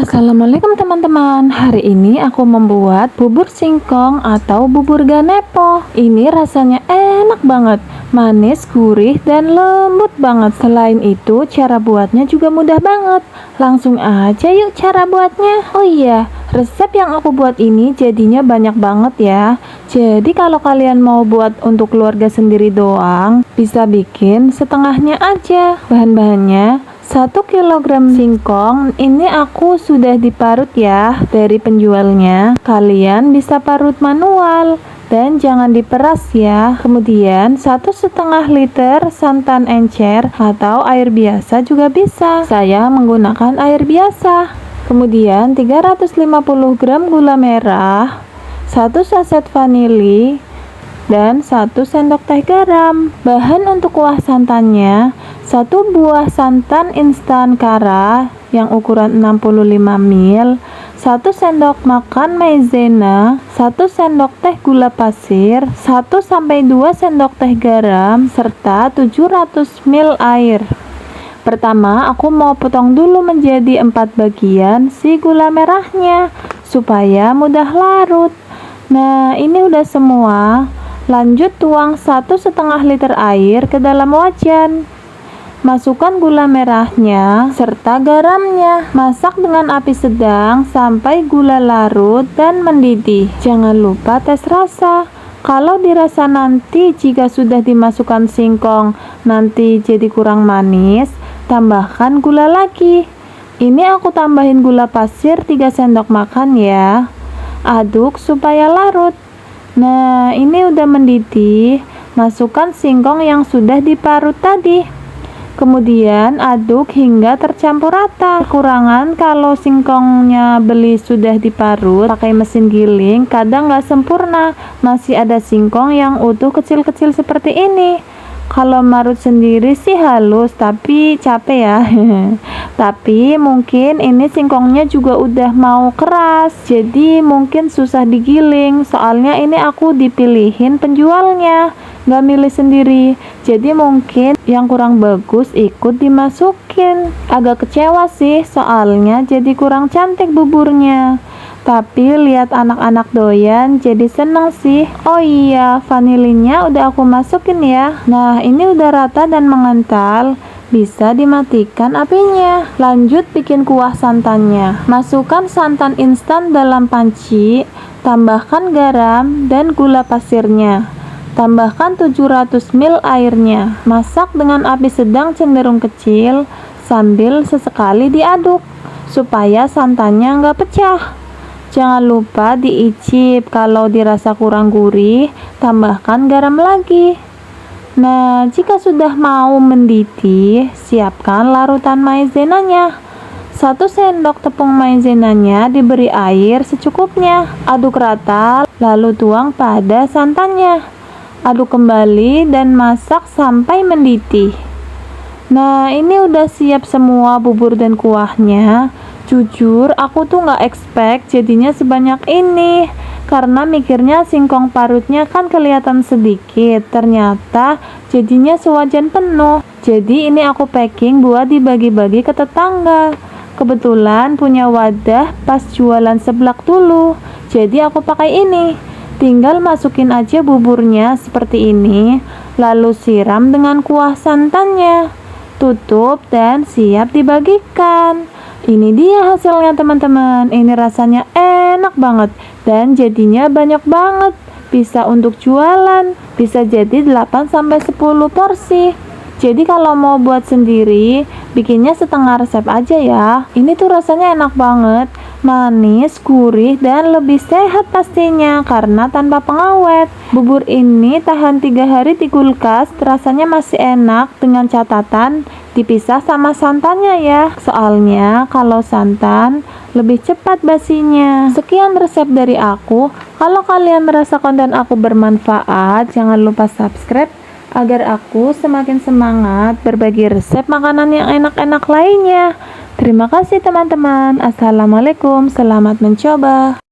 Assalamualaikum teman-teman. Hari ini aku membuat bubur singkong atau bubur ganepo. Ini rasanya enak banget, manis, gurih, dan lembut banget. Selain itu, cara buatnya juga mudah banget. Langsung aja yuk cara buatnya. Oh iya, resep yang aku buat ini jadinya banyak banget ya. Jadi kalau kalian mau buat untuk keluarga sendiri doang, bisa bikin setengahnya aja. Bahan-bahannya 1 kilogram singkong ini aku sudah diparut ya dari penjualnya. Kalian bisa parut manual dan jangan diperas ya. Kemudian 1,5 liter santan encer atau air biasa juga bisa. Saya menggunakan air biasa. Kemudian 350 gram gula merah, 1 saset vanili, dan 1 sendok teh garam. Bahan untuk kuah santannya: 1 buah santan instan kara yang ukuran 65 ml, 1 sendok makan maizena, 1 sendok teh gula pasir, 1-2 sendok teh garam, serta 700 ml air. Pertama, aku mau potong dulu menjadi 4 bagian si gula merahnya supaya mudah larut. Nah, ini udah semua. Lanjut tuang 1,5 liter air ke dalam wajan. Masukkan gula merahnya serta garamnya. Masak dengan api sedang sampai gula larut dan mendidih. Jangan lupa tes rasa. Kalau dirasa nanti jika sudah dimasukkan singkong nanti jadi kurang manis, tambahkan gula lagi. Ini aku tambahin gula pasir 3 sendok makan ya. Aduk supaya larut. Nah, ini udah mendidih. Masukkan singkong yang sudah diparut tadi. Kemudian aduk hingga tercampur rata. Kekurangan kalau singkongnya beli sudah diparut pakai mesin giling, kadang nggak sempurna. Masih ada singkong yang utuh kecil-kecil seperti ini. Kalau marut sendiri sih halus, tapi capek ya. Tapi mungkin ini singkongnya juga udah mau keras, jadi mungkin susah digiling. Soalnya ini aku dipilihin penjualnya, nggak milih sendiri. Jadi mungkin yang kurang bagus ikut dimasukin. Agak kecewa sih, soalnya jadi kurang cantik buburnya. Tapi lihat anak-anak doyan jadi seneng sih. Oh iya, vanilinya udah aku masukin ya. Nah, ini udah rata dan mengental. Bisa dimatikan apinya. Lanjut bikin kuah santannya. Masukkan santan instan dalam panci, tambahkan garam dan gula pasirnya. Tambahkan 700 ml airnya. Masak dengan api sedang cenderung kecil sambil sesekali diaduk supaya santannya nggak pecah. Jangan lupa diicip, kalau dirasa kurang gurih, tambahkan garam lagi. Nah, jika sudah mau mendidih, siapkan larutan maizenanya. 1 sendok tepung maizenanya diberi air secukupnya. Aduk rata, lalu tuang pada santannya. Aduk kembali dan masak sampai mendidih. Nah, ini udah siap semua bubur dan kuahnya. Jujur, aku tuh nggak expect jadinya sebanyak ini. Karena mikirnya singkong parutnya kan kelihatan sedikit, ternyata jadinya sewajan penuh. Jadi ini aku packing buat dibagi-bagi ke tetangga. Kebetulan punya wadah pas jualan seblak dulu, jadi aku pakai ini. Tinggal masukin aja buburnya seperti ini, lalu siram dengan kuah santannya. Tutup dan siap dibagikan. Ini dia hasilnya teman-teman. Ini rasanya enak banget dan jadinya banyak banget. Bisa untuk jualan, bisa jadi 8-10 porsi. Jadi kalau mau buat sendiri, bikinnya setengah resep aja ya. Ini tuh rasanya enak banget, manis, gurih, dan lebih sehat pastinya karena tanpa pengawet. Bubur ini tahan 3 hari di kulkas, rasanya masih enak dengan catatan dipisah sama santannya ya. Soalnya kalau santan lebih cepat basinya. Sekian resep dari aku. Kalau kalian merasa konten aku bermanfaat, jangan lupa subscribe agar aku semakin semangat berbagi resep makanan yang enak-enak lainnya. Terima kasih teman-teman. Assalamualaikum, selamat mencoba.